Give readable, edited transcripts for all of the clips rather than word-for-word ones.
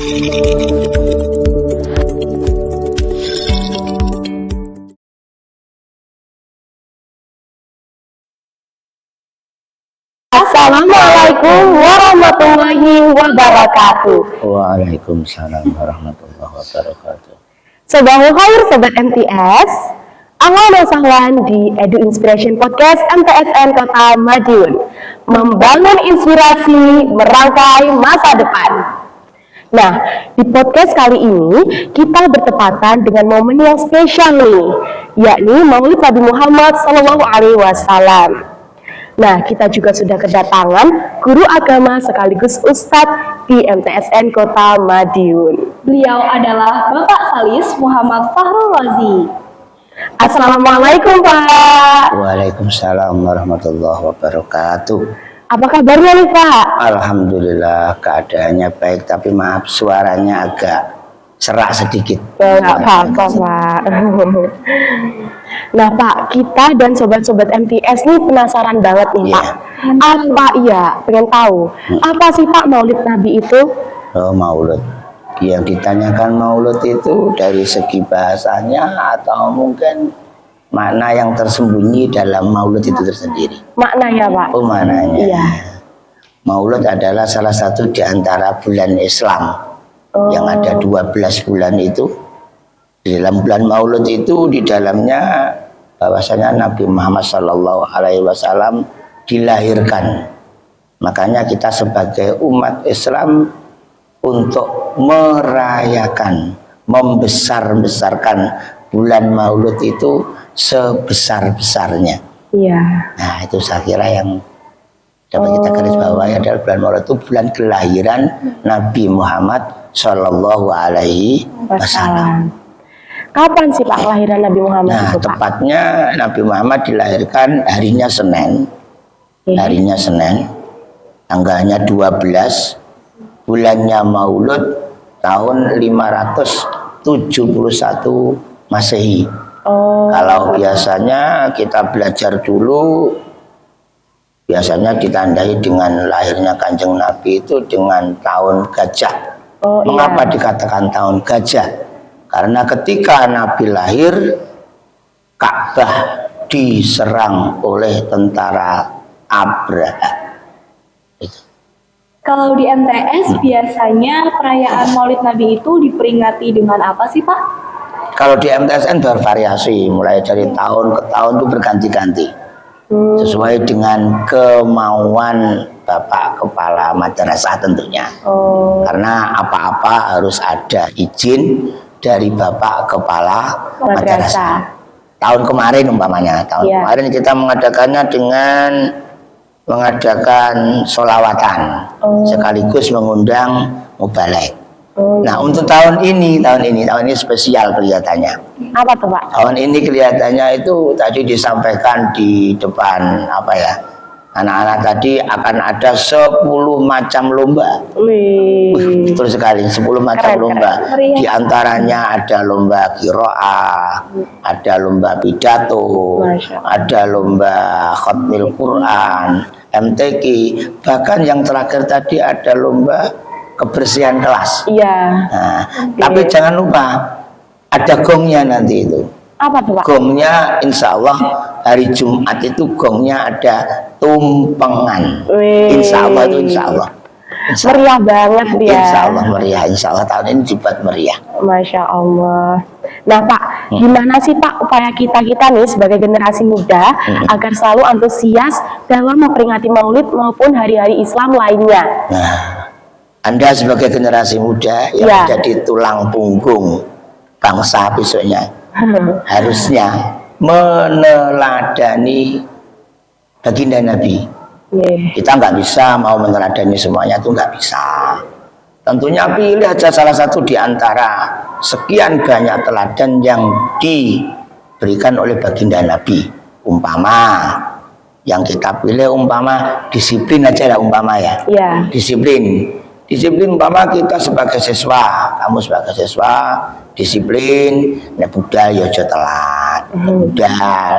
Assalamualaikum warahmatullahi wabarakatuh. Waalaikumsalam warahmatullahi wabarakatuh. Sobat khair, sobat MTS, ahlan wa sahlan di Edu Inspiration Podcast MTSN Kota Madiun. Membangun inspirasi, merangkai masa depan. Nah, di podcast kali ini kita bertepatan dengan momen yang spesial nih, yakni Maulid Nabi Muhammad SAW. Nah, kita juga sudah kedatangan guru agama sekaligus Ustadz di MTSN Kota Madiun. Beliau adalah Bapak Salis Muhammad Fahrul Razi. Assalamualaikum Pak. Waalaikumsalam warahmatullahi wabarakatuh. Apa kabarnya nih Pak? Alhamdulillah keadaannya baik, tapi maaf suaranya agak serak sedikit. Nggak apa-apa Pak. Nah Pak, kita dan sobat-sobat MTS nih penasaran banget nih Pak. Pengen tahu. Apa sih Pak Maulid Nabi itu? Oh, Maulid. Yang ditanyakan Maulid itu dari segi bahasanya atau mungkin makna yang tersembunyi dalam Maulid itu tersendiri? Maknanya Pak. Oh, maknanya. Iya. Maulid adalah salah satu di antara bulan Islam. Yang ada 12 bulan itu. Di dalam bulan Maulid itu di dalamnya bahwasanya Nabi Muhammad SAW dilahirkan. Makanya kita sebagai umat Islam untuk merayakan, membesar-besarkan bulan Maulid itu sebesar-besarnya. Iya. Nah, itu saya kira yang dapat kita garis bawahi adalah bulan Maulid itu bulan kelahiran Nabi Muhammad Sallallahu Alaihi Wasallam. Kapan sih Pak kelahiran Nabi Muhammad itu Pak? Tepatnya Nabi Muhammad dilahirkan harinya Senin. Harinya Senin, tanggalnya 12, bulannya Maulud tahun 571 Masehi. Kalau biasanya kita belajar dulu, biasanya ditandai dengan lahirnya Kanjeng Nabi itu dengan tahun gajah. Mengapa dikatakan tahun gajah? Karena ketika Nabi lahir, Ka'bah diserang oleh tentara Abraha. Kalau di MTS biasanya perayaan Maulid Nabi itu diperingati dengan apa sih Pak? Kalau di MTSN bervariasi, mulai dari tahun ke tahun itu berganti-ganti. Sesuai dengan kemauan Bapak Kepala Madrasah tentunya. Karena apa-apa harus ada izin dari Bapak Kepala Madrasah. Tahun kemarin umpamanya, kemarin kita mengadakannya dengan mengadakan sholawatan sekaligus mengundang mubalek. Nah, untuk tahun ini spesial kelihatannya. Apa tuh Pak? Tahun ini kelihatannya itu tadi disampaikan di depan anak-anak tadi akan ada 10 macam lomba. Betul sekali, 10 macam lomba. Di antaranya ada lomba qiraah, ada lomba pidato, ada lomba khatmil Quran, MTQ, bahkan yang terakhir tadi ada lomba kebersihan kelas. Nah, tapi jangan lupa ada gongnya nanti itu. Apa tuh Pak? Gongnya insya Allah hari Jumat itu gongnya ada tumpengan. Insya Allah itu insya Allah. Meriah banget dia. Insya Allah meriah. Insya Allah tahun ini dibuat meriah. Masya Allah. Nah Pak, gimana sih Pak upaya kita nih sebagai generasi muda agar selalu antusias dalam memperingati Maulid maupun hari-hari Islam lainnya? Nah, Anda sebagai generasi muda yang menjadi tulang punggung bangsa besoknya harusnya meneladani baginda Nabi. Kita nggak bisa mau meneladani semuanya, itu nggak bisa. Tentunya pilih aja salah satu di antara sekian banyak teladan yang diberikan oleh baginda Nabi. Umpama yang kita pilih disiplin aja lah Disiplin umpama kita sebagai siswa, kamu sebagai siswa disiplin, nek budal ya aja telat. Budal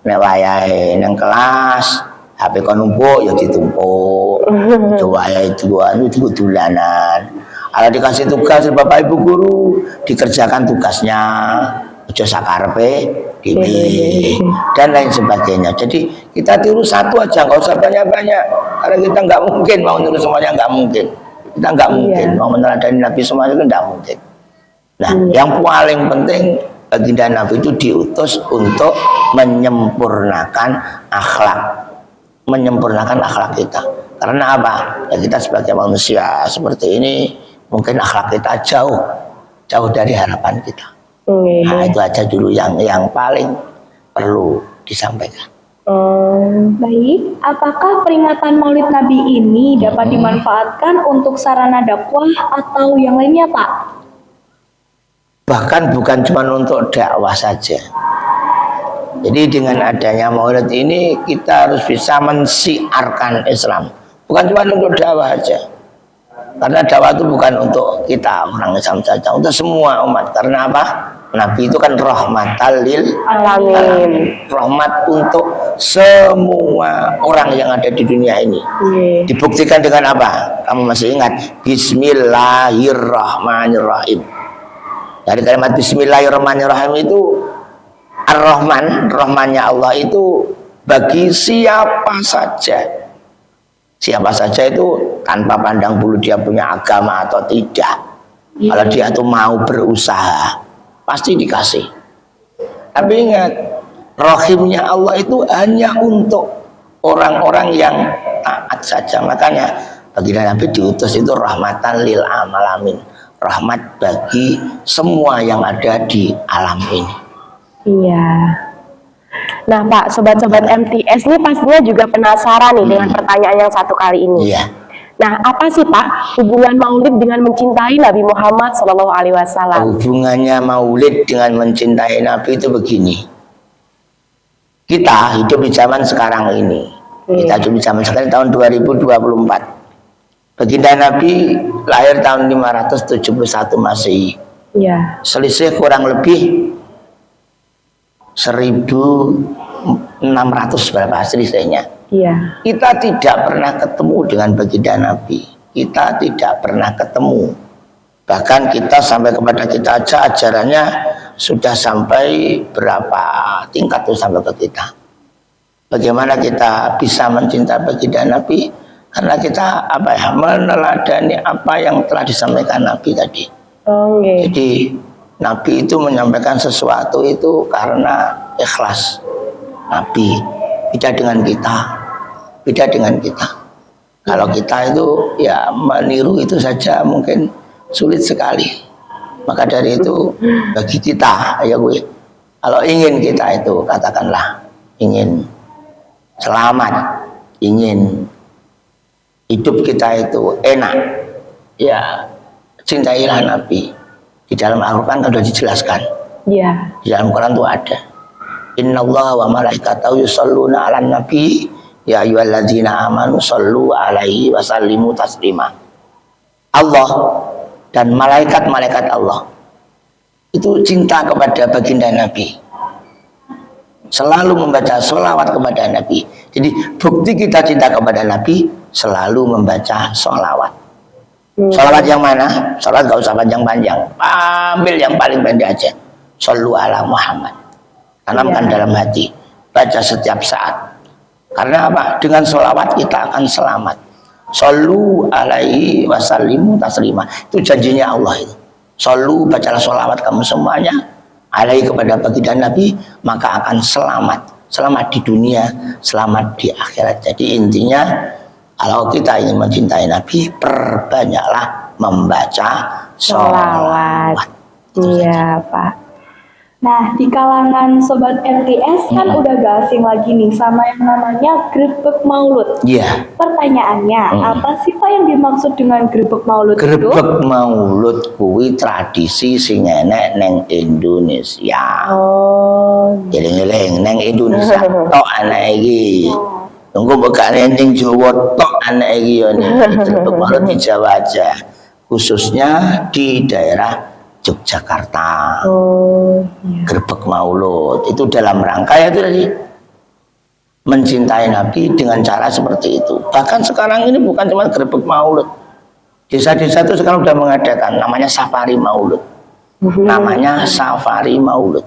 nek wayahe nang kelas HP kon numpuk ya ditumpuk. Coba wayahe dolanan. Kalau dikasih tugas dari Bapak Ibu guru, dikerjakan tugasnya, ojo sakarpe, dan lain sebagainya. Jadi kita tiru satu aja, nggak usah banyak-banyak. Karena kita nggak mungkin mau niru semuanya, nggak mungkin. Kita nggak mungkin mau meneladani Nabi semuanya, itu nggak mungkin. Nah, yang paling penting baginda Nabi itu diutus untuk menyempurnakan akhlak kita. Karena apa? Ya kita sebagai manusia seperti ini, mungkin akhlak kita jauh dari harapan kita. Nah, itu aja dulu yang paling perlu disampaikan. Baik, apakah peringatan Maulid Nabi ini dapat dimanfaatkan untuk sarana dakwah atau yang lainnya, Pak? Bahkan bukan cuma untuk dakwah saja. Jadi dengan adanya Maulid ini kita harus bisa mensiarkan Islam. Bukan cuma untuk dakwah saja. Karena dakwah itu bukan untuk kita orang Islam saja, untuk semua umat. Karena apa? Nabi itu kan rahmatan lil alamin. Rahmat untuk semua orang yang ada di dunia ini. Dibuktikan dengan apa? Kamu masih ingat? Bismillahirrahmanirrahim. Dari kalimat Bismillahirrahmanirrahim itu Ar-Rahman, Rahmannya Allah itu bagi siapa saja. Siapa saja itu tanpa pandang bulu dia punya agama atau tidak. Kalau dia tuh mau berusaha, pasti dikasih. Tapi ingat, Rahimnya Allah itu hanya untuk orang-orang yang taat saja. Makanya baginda Nabi diutus itu rahmatan lil alamin. Rahmat bagi semua yang ada di alam ini. Iya. Nah Pak, sobat-sobat MTS ini pastinya juga penasaran nih dengan pertanyaan yang satu kali ini. Iya. Nah, apa sih Pak hubungan Maulid dengan mencintai Nabi Muhammad SAW? Hubungannya Maulid dengan mencintai Nabi itu begini. Kita hidup di zaman sekarang ini. Kita hidup di zaman sekarang tahun 2024. Baginda Nabi lahir tahun 571 Masehi. Iya. Selisih kurang lebih 1600 berapa selisihnya. Iya. Kita tidak pernah ketemu dengan baginda Nabi. Kita tidak pernah ketemu. Bahkan kita sampai kepada kita aja ajarannya sudah sampai berapa tingkat tuh sampai ke kita. Bagaimana kita bisa mencintai baginda Nabi? Karena kita meneladani apa yang telah disampaikan Nabi tadi. Jadi Nabi itu menyampaikan sesuatu itu karena ikhlas. Nabi beda dengan kita. Kalau kita itu ya meniru itu saja mungkin sulit sekali. Maka dari itu bagi kita ya gue, kalau ingin kita itu katakanlah ingin selamat, ingin hidup kita itu enak, ya cintailah Nabi. Di dalam Al-Quran kan sudah dijelaskan. Iya. Di dalam Quran itu ada. Innallaha wa malaikatahu yusholluna 'alan nabi ya ayyuhalladzina amanu shollu 'alaihi wa sallimu taslima. Allah dan malaikat-malaikat Allah itu cinta kepada baginda Nabi. Selalu membaca sholawat kepada Nabi. Jadi bukti kita cinta kepada Nabi selalu membaca sholawat. Sholawat yang mana? Sholawat gak usah panjang-panjang. Ambil yang paling pendek aja. Shollu ala Muhammad. Tanamkan dalam hati. Baca setiap saat. Karena apa? Dengan sholawat kita akan selamat. Shollu alaihi wasallimu taslima. Itu janjinya Allah itu. Shollu, bacalah sholawat kamu semuanya alaihi kepada baginda Nabi, maka akan selamat. Selamat di dunia, selamat di akhirat. Jadi intinya kalau kita ingin mencintai Nabi, perbanyaklah membaca sholawat. Iya Pak. Nah, di kalangan Sobat MTS kan udah gak asing lagi nih sama yang namanya grebek maulud. Iya. Pertanyaannya, apa sih Pak yang dimaksud dengan grebek maulud itu? Grebek maulud kuwi tradisi sing enek neng Indonesia. Eling-eling neng Indonesia tok anak iki. Tunggu bekane ning Jawa tok anak iki yo grebek maulud di Jawa aja. Khususnya di daerah Yogyakarta. Grebek maulud itu dalam rangka ya itu tadi mencintai Nabi dengan cara seperti itu. Bahkan sekarang ini bukan cuma grebek maulud, Desa-desa itu sekarang sudah mengadakan namanya safari maulud. Namanya safari maulud.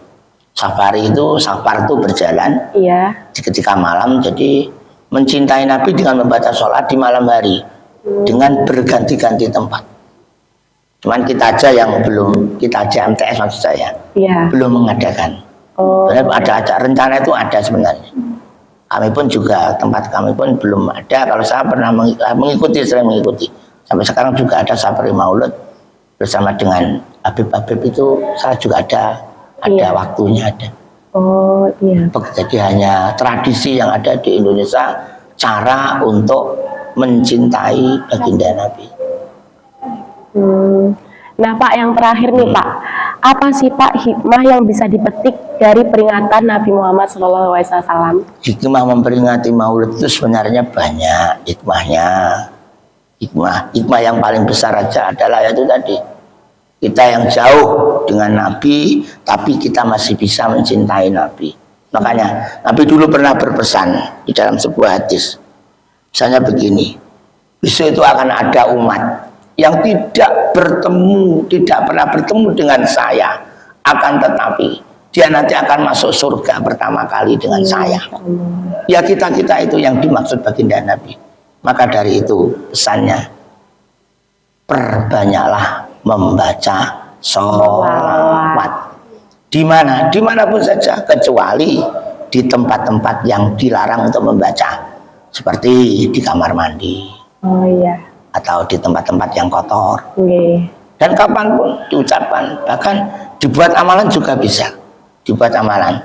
Safari itu, safar itu berjalan Iya. di ketika malam, jadi mencintai Nabi dengan membaca sholat di malam hari dengan berganti-ganti tempat. Cuman kita aja yang belum, kita aja MTS maksud saya, Iya. belum mengadakan. Oh. Ada rencana itu ada sebenarnya. Kami pun juga, tempat kami pun belum ada. Kalau saya pernah mengikuti, sering mengikuti. Sampai sekarang juga ada safari maulud bersama dengan Habib-Habib itu, saya juga ada Iya. waktunya ada. Oh iya. Jadi hanya tradisi yang ada di Indonesia, cara untuk mencintai baginda Nabi. Nah Pak, yang terakhir nih Pak, apa sih Pak hikmah yang bisa dipetik dari peringatan Nabi Muhammad SAW? Hikmah memperingati maulid itu sebenarnya banyak hikmahnya. Hikmah yang paling besar aja adalah itu tadi, kita yang jauh dengan Nabi tapi kita masih bisa mencintai Nabi. Makanya Nabi dulu pernah berpesan di dalam sebuah hadis, misalnya begini, besok itu akan ada umat yang tidak pernah bertemu dengan saya, akan tetapi dia nanti akan masuk surga pertama kali dengan saya. Ya kita itu yang dimaksud baginda Nabi. Maka dari itu pesannya, perbanyaklah membaca sholawat. Dimanapun saja, kecuali di tempat-tempat yang dilarang untuk membaca, seperti di kamar mandi. Oh iya. Atau di tempat-tempat yang kotor. Okay. Dan kapanpun diucapkan, bahkan dibuat amalan juga bisa. Dibuat amalan.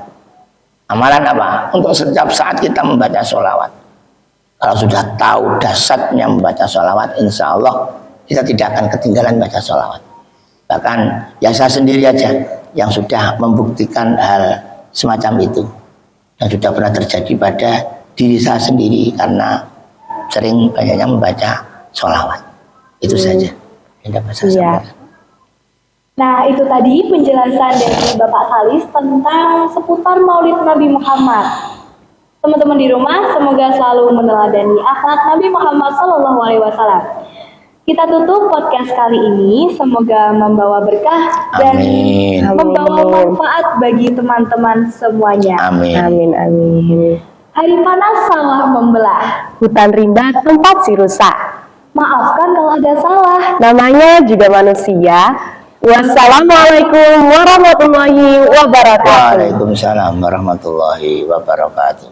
Amalan apa? Untuk setiap saat kita membaca sholawat. Kalau sudah tahu dasarnya membaca sholawat, insya Allah kita tidak akan ketinggalan baca sholawat. Bahkan ya saya sendiri aja yang sudah membuktikan hal semacam itu, yang sudah pernah terjadi pada diri saya sendiri karena sering banyaknya membaca sholawat. Itu saja yang dapat saya sampaikan. Nah, itu tadi penjelasan dari Bapak Salis tentang seputar Maulid Nabi Muhammad. Teman-teman di rumah, semoga selalu meneladani akhlak Nabi Muhammad SAW. Kita tutup podcast kali ini, semoga membawa berkah dan Amin. membawa manfaat bagi teman-teman semuanya. Amin. Amin, amin. Hari panas sawah membelah. Hutan rimba tempat si rusak. Maafkan kalau ada salah. Namanya juga manusia. Wassalamualaikum warahmatullahi wabarakatuh. Waalaikumsalam warahmatullahi wabarakatuh.